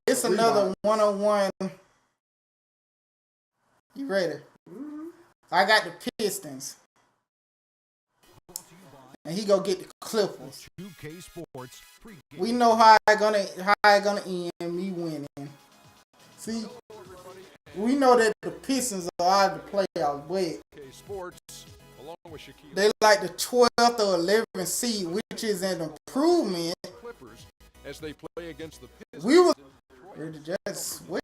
This another one-on-one. You ready? I got the Pistons. And he go get the Clippers. We know how I gonna end, me winning. See, we know that the Pistons are out of the playoffs, but they like the 12th or 11th seed, which is an improvement. As they play against the Pistons, we were ready to just win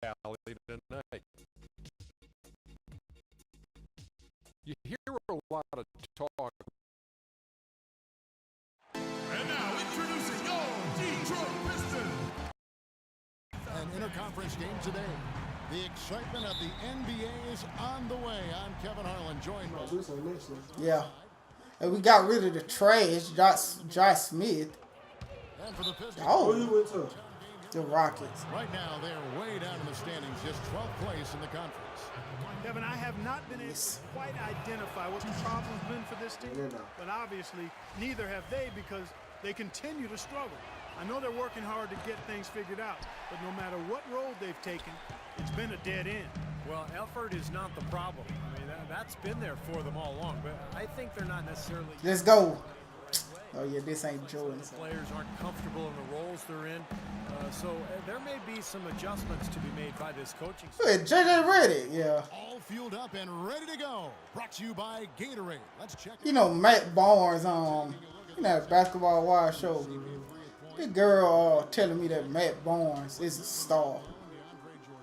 tally tonight. You hear a lot of talk. And now introducing your Detroit Pistons. An interconference game today. The excitement of the NBA is on the way. I'm Kevin Harlan, joined by... Yeah. And we got rid of the trash, Josh Smith. And for the Pistons, the Rockets. Right now, they're way down in the standings, just 12th place in the conference. Kevin, I have not been able to quite identify what the problem's been for this team, but obviously neither have they because they continue to struggle. I know they're working hard to get things figured out, but no matter what road they've taken, it's been a dead end. Well, effort is not the problem. I mean, that's been there for them all along, but I think they're not necessarily... Let's go. Oh, yeah, this ain't Jordan. Players aren't comfortable in the roles they're in, so there may be some adjustments to be made by this coaching staff. Hey, JJ ready, yeah. All fueled up and ready to go. Brought to you by Gatorade. Let's check. You know, Matt Barnes, you know, Basketball Wild show. This girl telling me that Matt Barnes is a star.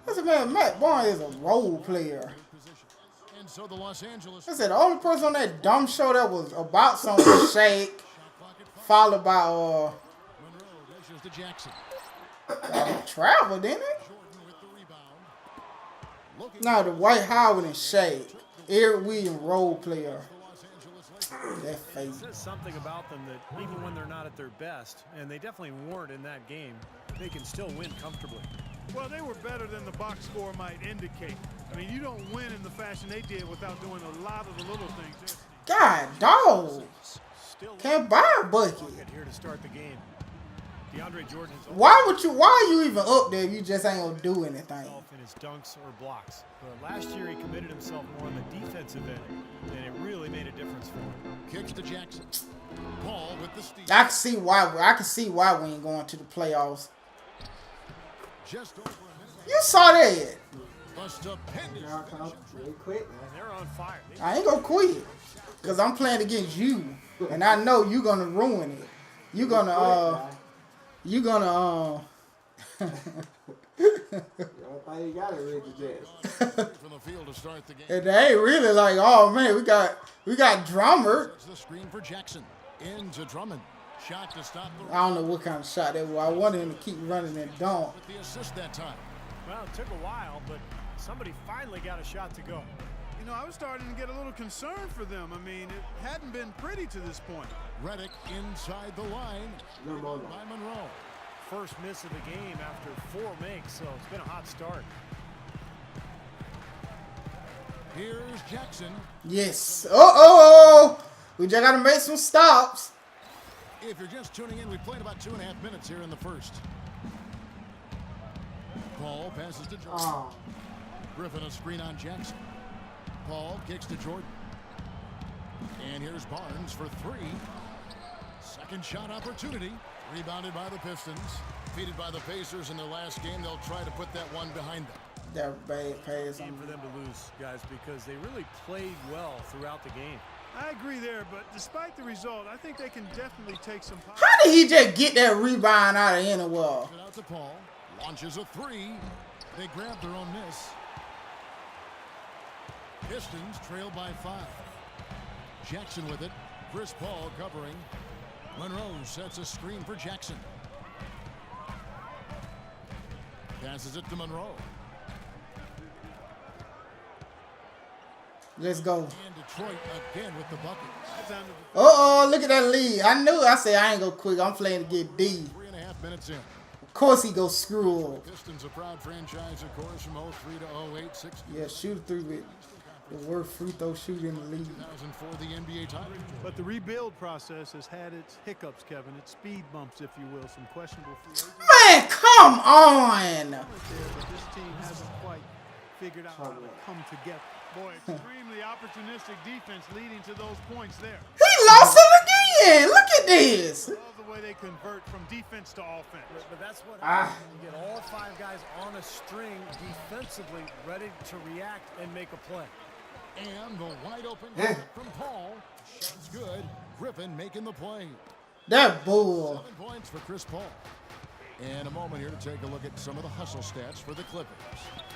I said, man, Matt Barnes is a role player. And so the Los Angeles. I said, the only person on that dumb show that was about something was Shake, followed by Jackson. Travel, didn't it? No, the White Howard and Shake. Eric Williams, role player. That face. It says something about them that even when they're not at their best, and they definitely weren't in that game, they can still win comfortably. Well, they were better than the box score might indicate. I mean, you don't win in the fashion they did without doing a lot of the little things. God, dog. Can't buy a bucket. Here to start the game. DeAndre Jordan's why are you even up there if you just ain't gonna do anything? In his dunks or blocks. But last year he committed himself more on the defensive end, and it really made a difference for him. Kicks to Jackson. Paul with the steal. I can see why we ain't going to the playoffs. Just over a minute. You saw that. They're on fire. I ain't gonna quit because I'm playing against you, and I know you gonna ruin it. You gonna You got it, Reggie from the field to start the game. And they ain't really like, oh man, we got Drummer. The screen for Jackson into Drummond. Shot to stop the. I don't know what kind of shot that was. I wanted him to keep running and dunk. With the assist that time. Well, it took a while, but somebody finally got a shot to go. You know, I was starting to get a little concerned for them. I mean, it hadn't been pretty to this point. Reddick inside the line by Monroe. First miss of the game after 4 makes, so it's been a hot start. Here's Jackson. Yes. Uh-oh. We just got to make some stops. If you're just tuning in, we played about 2.5 minutes here in the first. Paul passes to Jordan. Griffin a screen on Jackson. Paul kicks to Jordan. And here's Barnes for 3. Second shot opportunity. Rebounded by the Pistons. Defeated by the Pacers in their last game. They'll try to put that one behind them. That bad pass. Game for them to lose, guys, because they really played well throughout the game. I agree there, but despite the result, I think they can definitely take some. How did he just get that rebound out of anywhere? Out to Paul. Launches a 3. They grab their own miss. Pistons trail by 5. Jackson with it. Chris Paul covering. Monroe sets a screen for Jackson. Passes it to Monroe. Let's go. And Detroit again with the bucket. Uh-oh, look at that lead. I said I ain't gonna quit. I'm playing to get D. 3.5 minutes in. Of course he go screw up. Pistons a proud franchise, of course, from 03 to 08. 6. Yeah, shoot 3 with. The worst free throw shooter in the league. 2004, the NBA title. But the rebuild process has had its hiccups, Kevin. Its speed bumps, if you will. Some questionable free agents. Man, come on! But this team hasn't quite figured out how to come together. Boy, extremely opportunistic defense leading to those points there. He lost it again! Look at this! Love the way they convert from defense to offense. But that's what happens when you get all 5 guys on a string defensively ready to react and make a play. And the wide open from Paul. Shot's good. Griffin making the play. That bull. 7 points for Chris Paul. And a moment here to take a look at some of the hustle stats for the Clippers.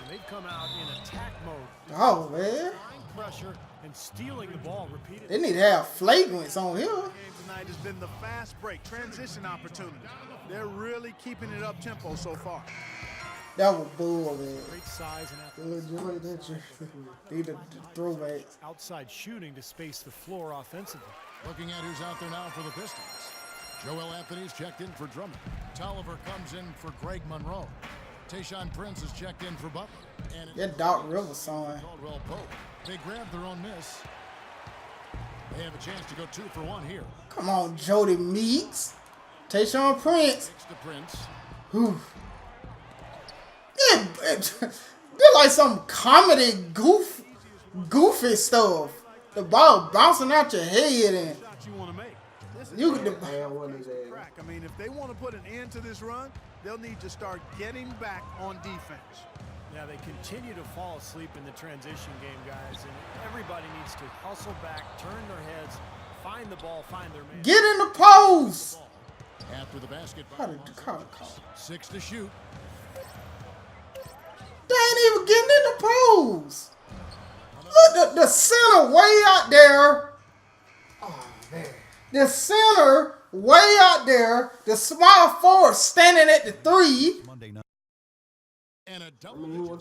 And they've come out in attack mode. Oh, man. Applying pressure and stealing the ball repeatedly. They need to have flagrants on here. The game tonight has been the fast break, transition opportunity. They're really keeping it up tempo so far. That was bull, man. Great size and athleticism. Need the throwbacks. Outside shooting to space the floor offensively. Looking at who's out there now for the Pistons. Joel Anthony's checked in for Drummond. Tolliver comes in for Greg Monroe. Tayshaun Prince is checked in for Butler. And That Doc Rivers song. Caldwell Pope. They grabbed their own miss. They have a chance to go 2 for 1 here. Come on, Jody Meeks. Tayshaun Prince. Next to Prince. Whew. They're like some comedy goofy stuff. The ball bouncing out your head and Shots you want to make. you could. Crack. I mean, if they want to put an end to this run, they'll need to start getting back on defense. Yeah, they continue to fall asleep in the transition game, guys, and everybody needs to hustle back, turn their heads, find the ball, find their man. Get in the post. After the basket. How did the call? 6 to shoot. They ain't even getting in the post. Look, the center way out there. Oh, man. The center way out there. The small forward standing at the 3. Monday night. And a double.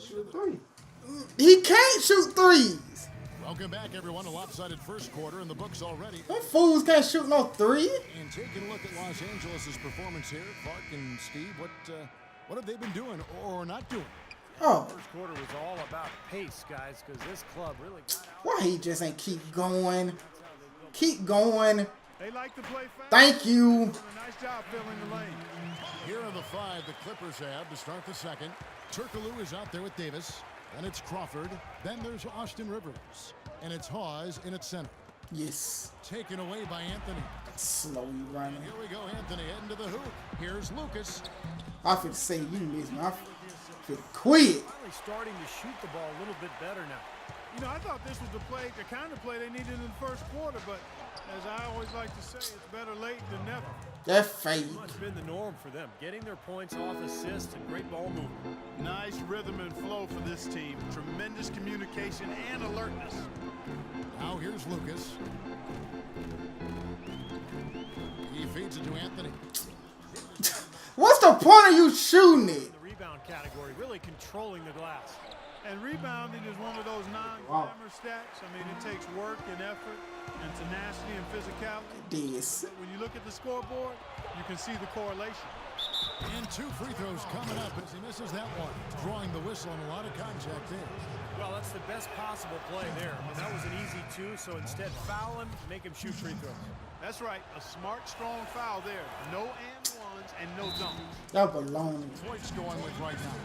He can't shoot 3s. Welcome back, everyone. A lopsided first quarter in the books already. Them fools can't shoot no 3. And taking a look at Los Angeles' performance here, Clark and Steve, what have they been doing or not doing? Oh, First quarter was all about pace, guys, because this club really got out. why he just ain't keep going? Keep going. They like to play fast. Thank you. Doing a nice job filling the lane. Here are the 5 the Clippers have to start the second. Turkoglu is out there with Davis. Then it's Crawford. Then there's Austin Rivers. And it's Hawes in its center. Yes. Taken away by Anthony. Slowly running. Here we go, Anthony heading to the hoop. Here's Lucas. I feel say you miss me. I feel quit. Finally starting to shoot the ball a little bit better now. You know, I thought this was the kind of play they needed in the first quarter, but as I always like to say, it's better late than never. That fake. It's been the norm for them, getting their points off assists and great ball movement. Nice rhythm and flow for this team. Tremendous communication and alertness. Now here's Lucas. He feeds it to Anthony. What's the point of you shooting it? The rebound category, really controlling the glass. And rebounding is one of those non-glamour stats. I mean, it takes work and effort and tenacity and physicality. This. When you look at the scoreboard, you can see the correlation. And 2 free throws coming up as he misses that one. Drawing the whistle and a lot of contact there. Well, that's the best possible play there. I mean, that was an easy 2, so instead foul him, make him shoot free throws. That's right, a smart, strong foul there. No and ones and no dunks. That baloney. Detroit's going with right now.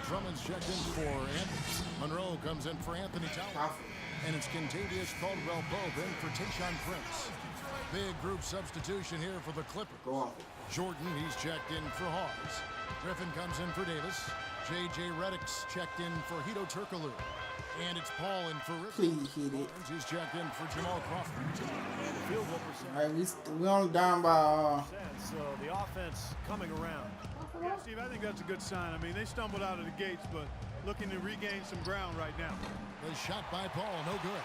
Drummond's checked in for Anthony. Monroe comes in for Anthony Towler. And it's Contavious Caldwell Pope in for Tayshaun Prince. Big group substitution here for the Clippers. Jordan, he's checked in for Hawes. Griffin comes in for Davis. J.J. Redick's checked in for Hito Turkoglu. And it's Paul in for Rivers. Please hit it. He's checked in for Jamal Crawford. And the field goal percentage. All right, we only down by. So the offense coming around. Yeah, Steve, I think that's a good sign. I mean, they stumbled out of the gates, but looking to regain some ground right now. The shot by Paul, no good.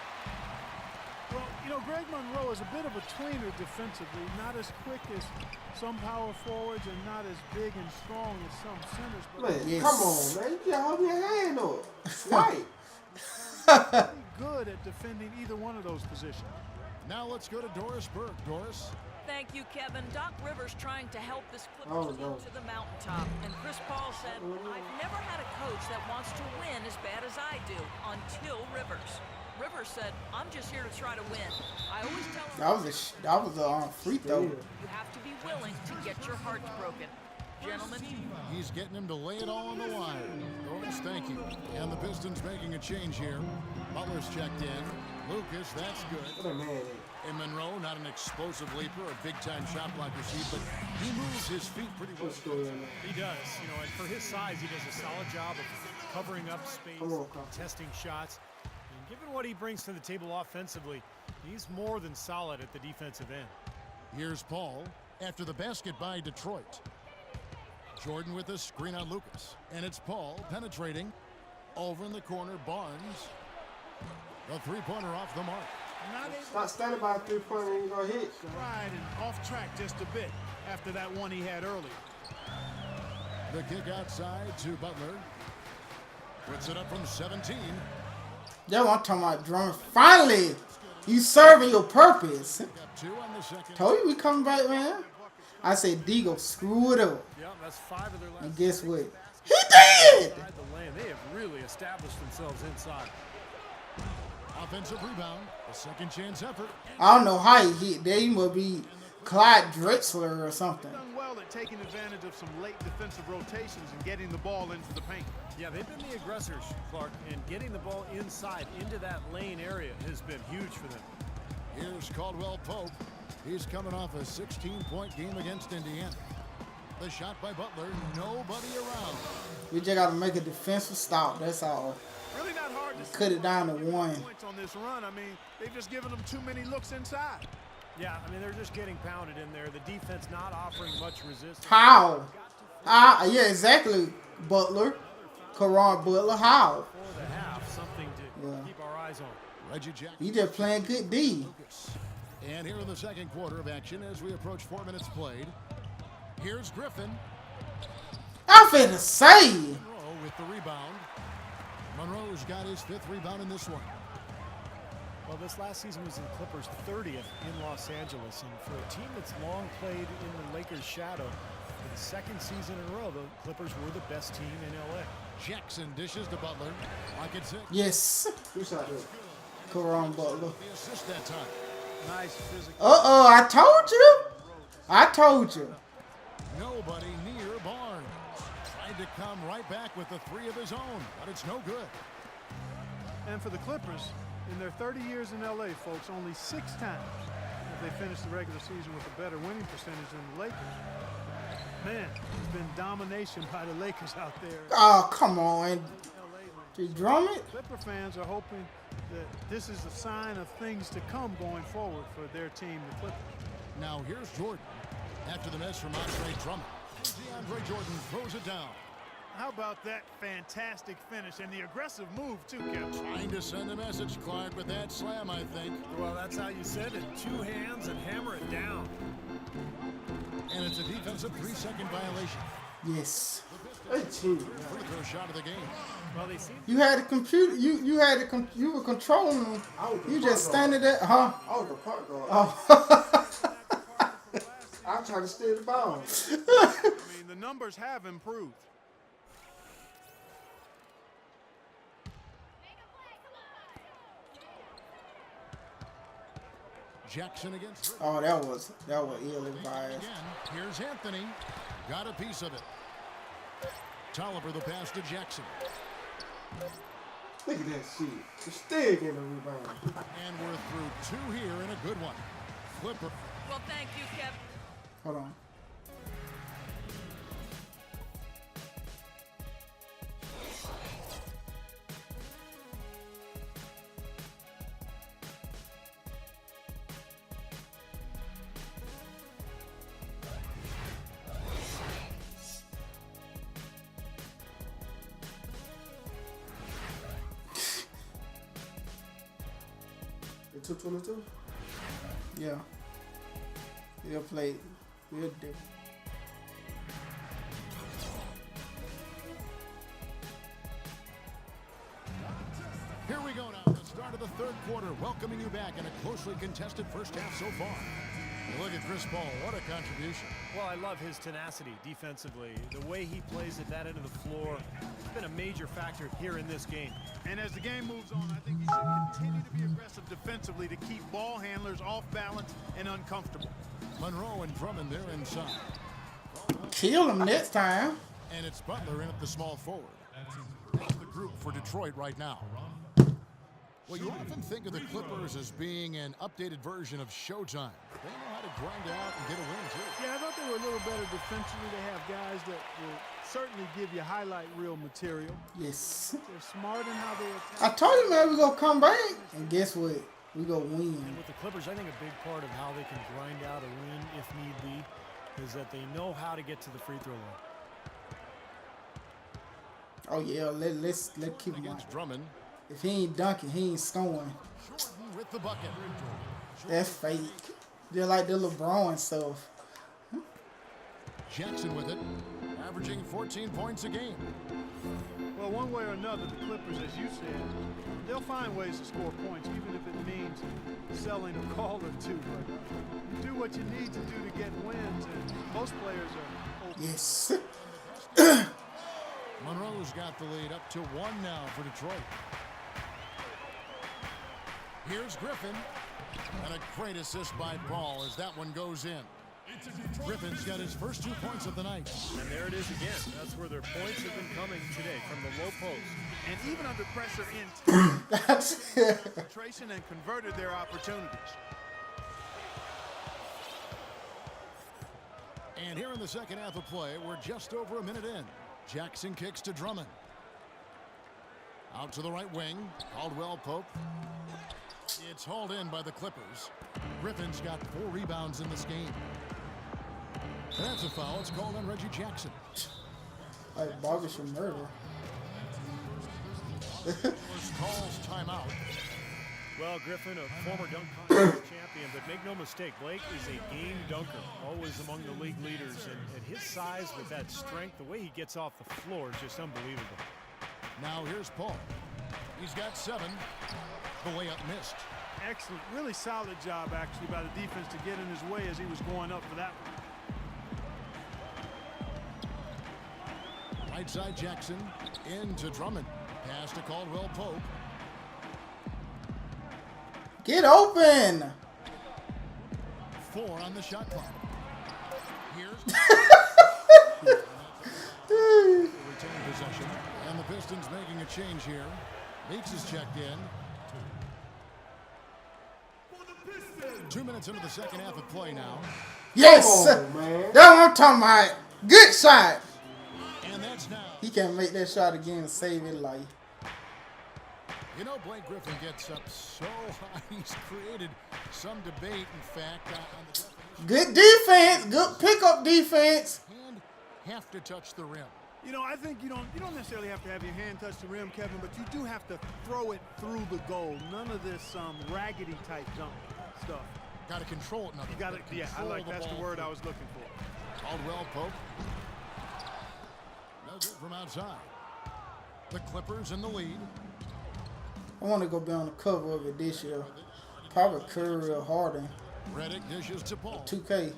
Well, you know, Greg Monroe is a bit of a tweener defensively, not as quick as some power forwards and not as big and strong as some centers. But Man, Yes. come on, man. You can't hold your hand up. Right. pretty good at defending either one of those positions. Now let's go to Doris Burke. Doris. Thank you, Kevin. Doc Rivers trying to help this Oh, Clippers no. team to the mountaintop. And Chris Paul said, I've never had a coach that wants to win as bad as I do until Rivers. Rivers said, "I'm just here to try to win." I always tell him That was a free throw. you have to be willing to get your hearts broken. Gentlemen, He's getting him to lay it all on the line. Lawrence, thank you. And the Pistons making a change here. Butler's checked in. Lucas, that's good. What a man. And Monroe, not an explosive leaper or big-time shot blocker, but he moves his feet pretty well. He does. You know, and for his size, he does a solid job of covering up space, testing shots. And given what he brings to the table offensively, he's more than solid at the defensive end. Here's Paul after the basket by Detroit. Jordan with a screen on Lucas. And it's Paul penetrating. Over in the corner, Barnes. The three-pointer off the mark. Not standing by a 3-pointer and gonna hit. Right, and off track just a bit after that one he had earlier. The kick outside to Butler. Puts it up from 17. That's what I'm talking about, Drummond. Finally, you serving your purpose. Got 2 on the second. Told you we coming back, man. I said D go screw it up. Yeah, that's 5 of their last. And guess what? He did! Inside the lane, they have really established themselves inside. Offensive rebound. A second chance effort. I don't know how he hit there. He must be Clyde Drexler or something. Done well at taking advantage of some late defensive rotations and getting the ball into the paint. Yeah, they've been the aggressors, Clark, and getting the ball inside into that lane area has been huge for them. Here's Caldwell Pope. He's coming off a 16-point game against Indiana. The shot by Butler. Nobody around. We just got to make a defensive stop. That's all. Really not hard to Cut it down to 1. points on this run. I mean, they've just given them too many looks inside. Yeah, I mean, they're just getting pounded in there. The defense not offering much resistance. How? Yeah, exactly. Butler. Karan Butler. How? For the half, something to keep our eyes on. Reggie Jackson. He just playing good D. And here in the second quarter of action as we approach 4 minutes played. Here's Griffin. I'm finna say. Monroe with the rebound. Monroe's got his 5th rebound in this one. Well, this last season was in Clippers' 30th in Los Angeles. And for a team that's long played in the Lakers' shadow, for the 2nd season in a row, the Clippers were the best team in L.A. Jackson dishes to Butler. Like it's it. Yes. Who's out there? Karan Butler. The assist that time. Nice physical. Uh-oh, I told you. I told you. Nobody near Barnes. Tried to come right back with the 3 of his own, but it's no good. And for the Clippers, in their 30 years in L.A., folks, only 6 times have they finished the regular season with a better winning percentage than the Lakers. Man, it's been domination by the Lakers out there. Oh, come on. Did Drummond? Clipper fans are hoping that this is a sign of things to come going forward for their team, the Clippers. Now here's Jordan. After the miss from Andre Drummond. DeAndre Jordan throws it down. How about that fantastic finish and the aggressive move, too, Kevin? Trying to send a message, Clark, with that slam, I think. Well, that's how you send it. 2 hands and hammer it down. And it's a defensive 3-second violation. Yes. 18. Free throw shot of the game. Well, they seem You had the computer. You were controlling them. You just standing there, huh? I was the point guard. Oh. I'm trying to steal the ball. I mean, the numbers have improved. Jackson against. Oh, that was ill-advised. Again, here's Anthony. Got a piece of it. Tolliver the pass to Jackson. Look at that shit. You're still getting a rebound. And we're through 2 here in a good one. Flipper. well, thank you, Kevin. Hold on. The 222? Yeah. They'll play. We'll do. Here we go now. The start of the third quarter. Welcoming you back in a closely contested first half so far. Look at Chris Paul. What a contribution. Well, I love his tenacity defensively. The way he plays at that end of the floor has been a major factor here in this game. And as the game moves on, I think he should continue to be aggressive defensively to keep ball handlers off balance and uncomfortable. Monroe and Drummond there inside. Kill him next time. And it's Butler in at the small forward. That's the group for Detroit right now. Well, you often think of the Clippers as being an updated version of Showtime. They know how to grind out and get a win, too. Yeah, I thought they were a little better defensively. They have guys that will certainly give you highlight reel material. Yes. They're smart in how they I attack. told you, man, we gonna come back. And guess what? We gonna win. And with the Clippers, I think a big part of how they can grind out a win if need be is that they know how to get to the free throw line. Oh yeah, let's keep him on. Against Drummond. If he ain't dunking, he ain't scoring. Jordan with the bucket. That's fake. They're like the LeBron stuff. Jackson with it, averaging 14 points a game. Well, one way or another, the Clippers, as you said, they'll find ways to score points, even if it means selling a call or two. But you do what you need to do to get wins, and most players are. Yes. Monroe's got the lead up to 1 now for Detroit. Here's Griffin. And a great assist by Paul as that one goes in. Griffin's got his first 2 points of the night. And there it is again. That's where their points have been coming today, from the low post. And even under pressure in concentration and converted their opportunities. And here in the second half of play, we're just over a minute in. Jackson kicks to Drummond. Out to the right wing. Caldwell Pope. It's hauled in by the Clippers. Griffin's got 4 rebounds in this game. That's a foul. It's called on Reggie Jackson. Like barbershop murder. Calls timeout. Well, Griffin, a former dunk contest champion, but make no mistake, Blake is a game dunker, always among the league leaders. And his size with that strength, the way he gets off the floor is just unbelievable. Now here's Paul. He's got 7. The layup missed. Excellent. Really solid job, actually, by the defense to get in his way as he was going up for that one. Right side Jackson. Into Drummond. Pass to Caldwell Pope. Get open. 4 on the shot clock. Here's retain possession. And the Pistons making a change here. Meeks is checked in. 2 minutes into the second half of play now. Yes. Come on, man. That's what I'm talking about. Good shot. And that's now. He can make that shot again and save his life. You know, Blake Griffin gets up so high. He's created some debate, in fact, on the definition. Good defense. Good pickup defense. And have to touch the rim. You know, I think you don't necessarily have to have your hand touch the rim, Kevin, but you do have to throw it through the goal. None of this raggedy type dunk stuff. Got to control it. You got to, yeah, I like that's the word I was looking for. Caldwell Pope. No good from outside. The Clippers in the lead. I want to go be on the cover of it this year. Probably Curry or Harden. Redick dishes to Paul. 2K.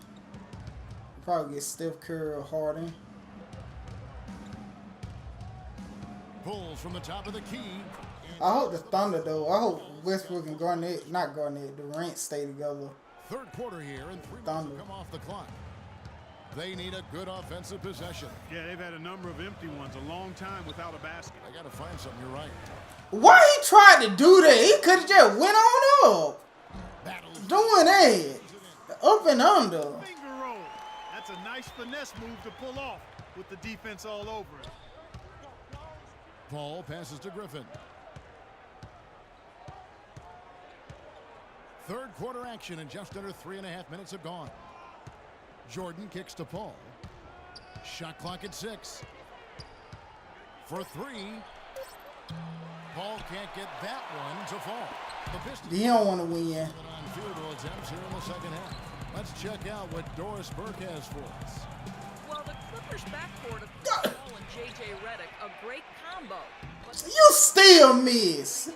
Probably get Steph Curry or Harden. Pulls from the top of the key. I hope the Thunder, though. I hope Westbrook and Garnett, not Garnett, Durant stay together. Third quarter here, and 3 minutes Thunder. to come off the clock. They need a good offensive possession. Yeah, they've had a number of empty ones, a long time without a basket. They got to find something. You're right. Why he tried to do that? He could have just went on up. Battles. Doing that. Up and under. Finger roll. That's a nice finesse move to pull off with the defense all over it. Paul passes to Griffin. Third quarter action, and just under 3.5 minutes have gone. Jordan kicks to Paul. Shot clock at 6. For 3. Paul can't get that one to fall. The Pistons He don't want to win. on field goal attempts here in the second half. Let's check out what Doris Burke has for us. Well, the Clippers backcourt of Chris Paul and J.J. Redick, a great combo. But You still miss.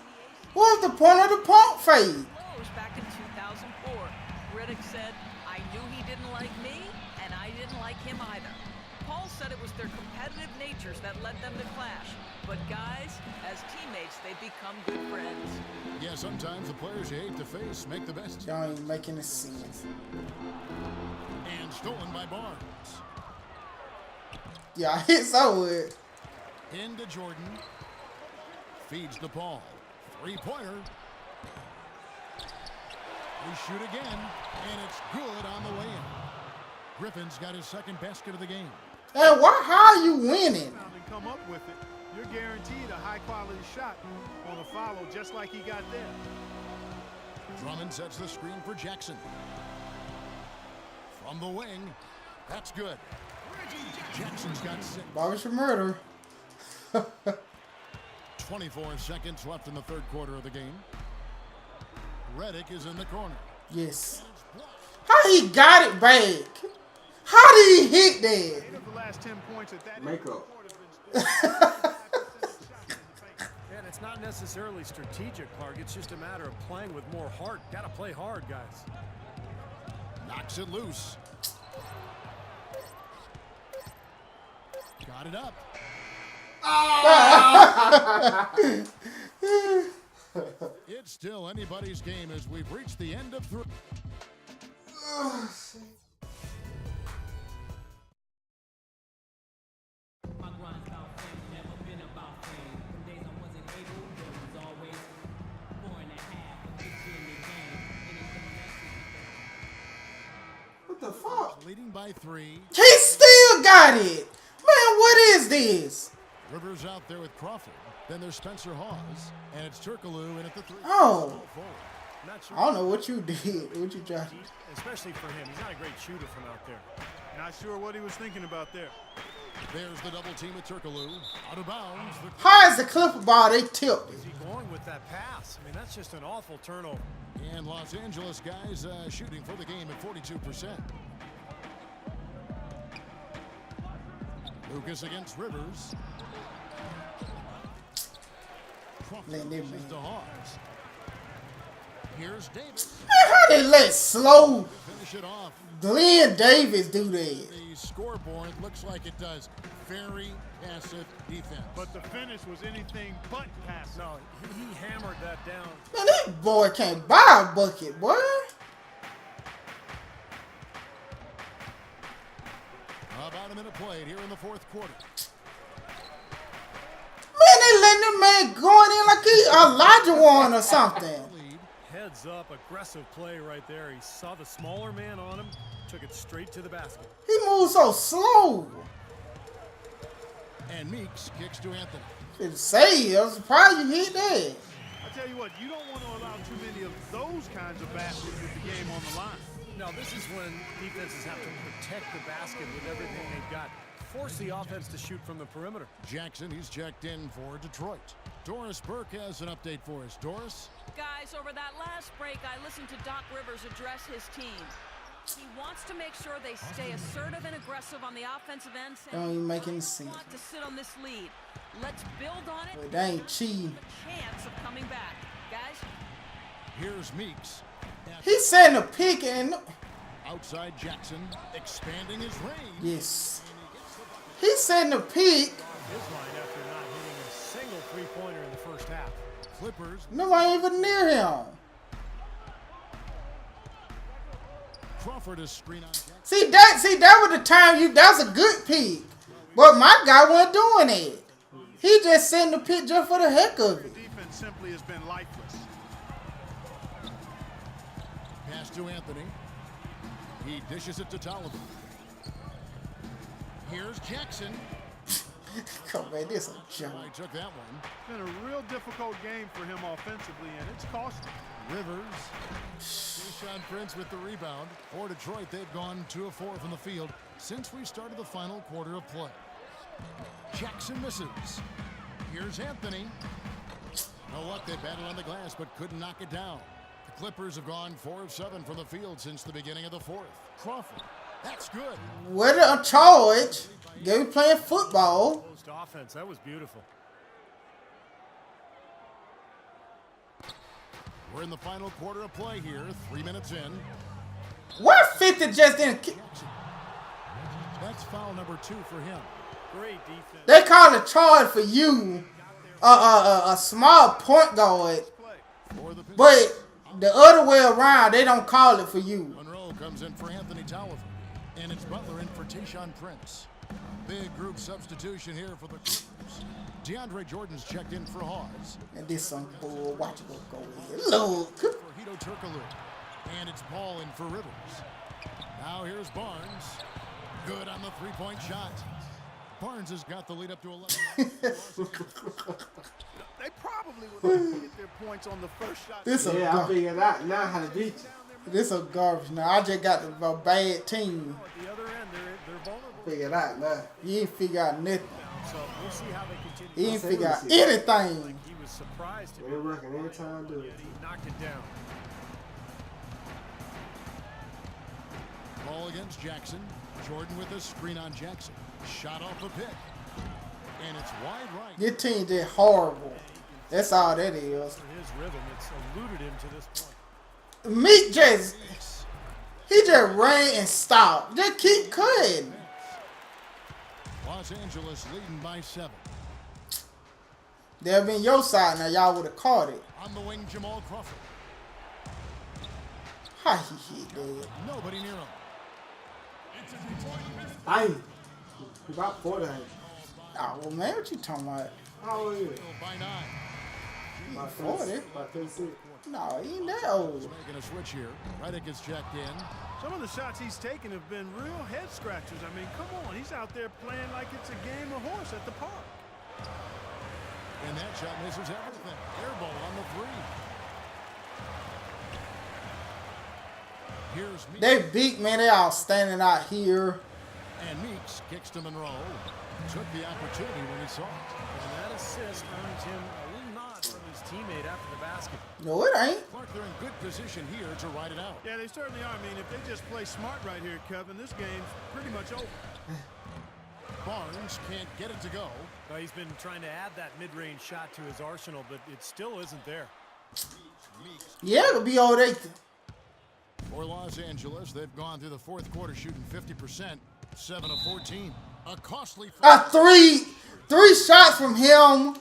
What was the point of the pump fake? closed back in 2004. Redick said, "I their competitive natures that led them to clash. But guys, as teammates, they become good friends. Yeah, sometimes the players you hate to face make the best. Y'all ain't making any sense. And stolen by Barnes. Yeah, it's over. Into Jordan. Feeds the ball. Three-pointer. They shoot again, and it's good on the way in. Griffin's got his second basket of the game. Hey, how are you winning? And come up with it. You're guaranteed a high-quality shot on a follow, just like he got there. Drummond sets the screen for Jackson. From the wing, that's good. Jackson's got 6. Barbershop murder. 24 seconds left in the third quarter of the game. Redick is in the corner. Yes. How he got it back? How did he hit that? 8 of the last 10 points at that Makeup. And it's not necessarily strategic, Clark. It's just a matter of playing with more heart. Got to play hard, guys. Knocks it loose. Got it up. It's still anybody's game as we've reached the end of 3. What the fuck? Leading by 3. He still got it. Man, what is this? Rivers out there with Crawford. Then there's Spencer Hawes. And it's Turkoglu in at the 3. Oh. Not sure. I don't know what you did. What you tried? Especially for him. He's not a great shooter from out there. Not sure what he was thinking about there. There's the double team with Turkoglu. Out of bounds. How is the Clipper ball? They tipped Is it. he going with that pass? I mean, that's just an awful turnover. And Los Angeles guys shooting for the game at 42%. Lucas against Rivers. Letting them man. To Hawes. Here's Davis. Man, how they let slow Finish it off. Glenn Davis do that? The scoreboard looks like it does. Very passive defense. But the finish was anything but passive. No, he hammered that down. Man, this boy can't buy a bucket, boy. About a minute played here in the fourth quarter. Man, they letting the man going in like he Elijah Warren or something. Lead. Heads up, aggressive play right there. He saw the smaller man on him, took it straight to the basket. He moves so slow. And Meeks kicks to Anthony. Should say, I'm surprised you hit that. I tell you what, you don't want to allow too many of those kinds of baskets with the game on the line. Now, this is when defenses have to protect the basket with everything they've got. Force the offense to shoot from the perimeter. Jackson, he's checked in for Detroit. Doris Burke has an update for us. Doris? Guys, over that last break, I listened to Doc Rivers address his team. He wants to make sure they stay assertive and aggressive on the offensive end. Don't even make any sense. Want to sit on this lead. Let's build on it. But they ain't cheating. A chance of coming back, guys. Here's Meeks. He's setting a pick and Outside Jackson, expanding his range. yes, he's setting a pick. His line after not hitting a single three-pointer in the first half. Clippers. Nobody even near him. Crawford is screen on Jackson. See that was the time that was a good pick. But my guy wasn't doing it. He just setting the pick just for the heck of it. The defense simply has been lifeless. Pass to Anthony. He dishes it to Tolliver. Here's Jackson. Come on, man, this a joke. I took that one. It's been a real difficult game for him offensively, and it's cost him. Rivers. Sean Prince with the rebound. For Detroit, they've gone 2 of 4 from the field since we started the final quarter of play. Jackson misses. Here's Anthony. No luck, they battled on the glass but couldn't knock it down. The Clippers have gone 4 of 7 from the field since the beginning of the fourth. Crawford. That's good. What a charge. They were playing football. Post offense, that was beautiful. We're in the final quarter of play here, 3 minutes in. What 50 just didn't kick? That's foul number 2 for him. Great defense. They call a charge for you, a small point guard, but the other way around, they don't call it for you. Monroe comes in for Anthony Tolliver, and it's Butler in for Tayshaun Prince. Big group substitution here for the Clippers. DeAndre Jordan's checked in for Hawes. And this some bull. Watch it go in. Look. For Hito Turkoglu. And it's Paul in for Rivers. Now here's Barnes. Good on the three-point shot. Barnes has got the lead up to 11. They probably would get their points on the first shot. I figured out now how to beat you. This a garbage now. I just got a bad team. At the other end, they're vulnerable. Figured out now. You ain't figure out nothing. So we'll see how they continue. He ain't figure out anything. He was surprised to They're working every time do it. he knocked it down. Ball against Jackson. Jordan with a screen on Jackson. Shot off the pick. And it's wide right. Your team did horrible. That's all that is. For his rhythm, it's eluded him to this point. Meek just, he just ran and stopped. Just keep cutting. Los Angeles leading by 7. They'll be on your side now. Y'all would have caught it. On the wing, Jamal Crawford. How he hit that? Nobody near him. Dang. About 40. Oh, well, man, what you talking about? How old are you? By 9. About 40. About 36. No, he ain't that old. Making a switch here. Redick is checked in. Some of the shots he's taken have been real head scratchers. I mean, come on. He's out there playing like it's a game of horse at the park. And that shot misses everything. Air ball on the 3. Here's Meeks. They beat, man. They all standing out here. And Meeks kicks to Monroe. Took the opportunity when he saw it. And that assist earned him a little nod from his teammate after the basket. No, it ain't. Clark, they're in good position here to ride it out. Yeah, they certainly are. I mean, if they just play smart right here, Kevin, this game's pretty much over. Barnes can't get it to go. Well, he's been trying to add that mid-range shot to his arsenal, but it still isn't there. Yeah, it'll be all right. For Los Angeles, they've gone through the fourth quarter shooting 50%, 7 of 14. A costly Three shots from him.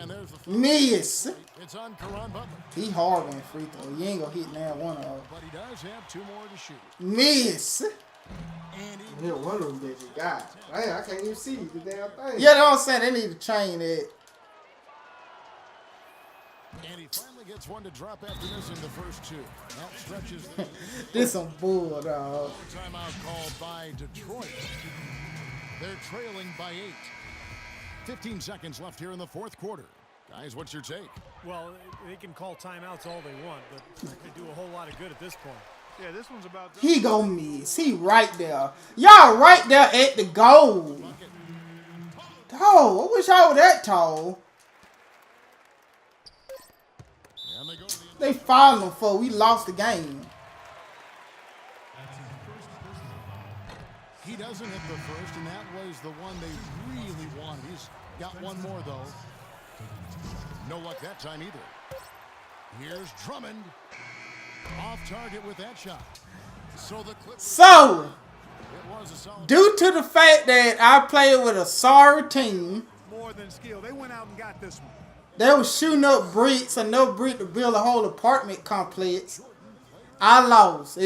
And there's the Miss. It's on Caron Butler. He hard on free throw. He ain't gonna hit now one of them. But he does have 2 more to shoot. Miss. And he Yeah, one of them did you got. Hey, I can't even see the damn thing. Yeah, that's what I'm saying. They need to change that. And he finally gets one to drop after missing the first 2. That stretches. This some bull, dog. Timeout called by Detroit. They're trailing by 8. 15 seconds left here in the fourth quarter. Guys, what's your take? Well, they can call timeouts all they want, but it could do a whole lot of good at this point. Yeah, this one's about... He gon' miss. He right there. Y'all right there at the goal. Dog, I wish I was that tall. And they go to the They fouled him for we lost the game. He doesn't hit the first, and that was the one they really wanted. He's got one more, though. No luck that time either. Here's Drummond. Off target with that shot. So the Clippers. So, It was a solid. due to the fact that I played with a sorry team, More than skill. They went out and got this one. they was shooting up bricks, enough brick to build a whole apartment complex. I lost.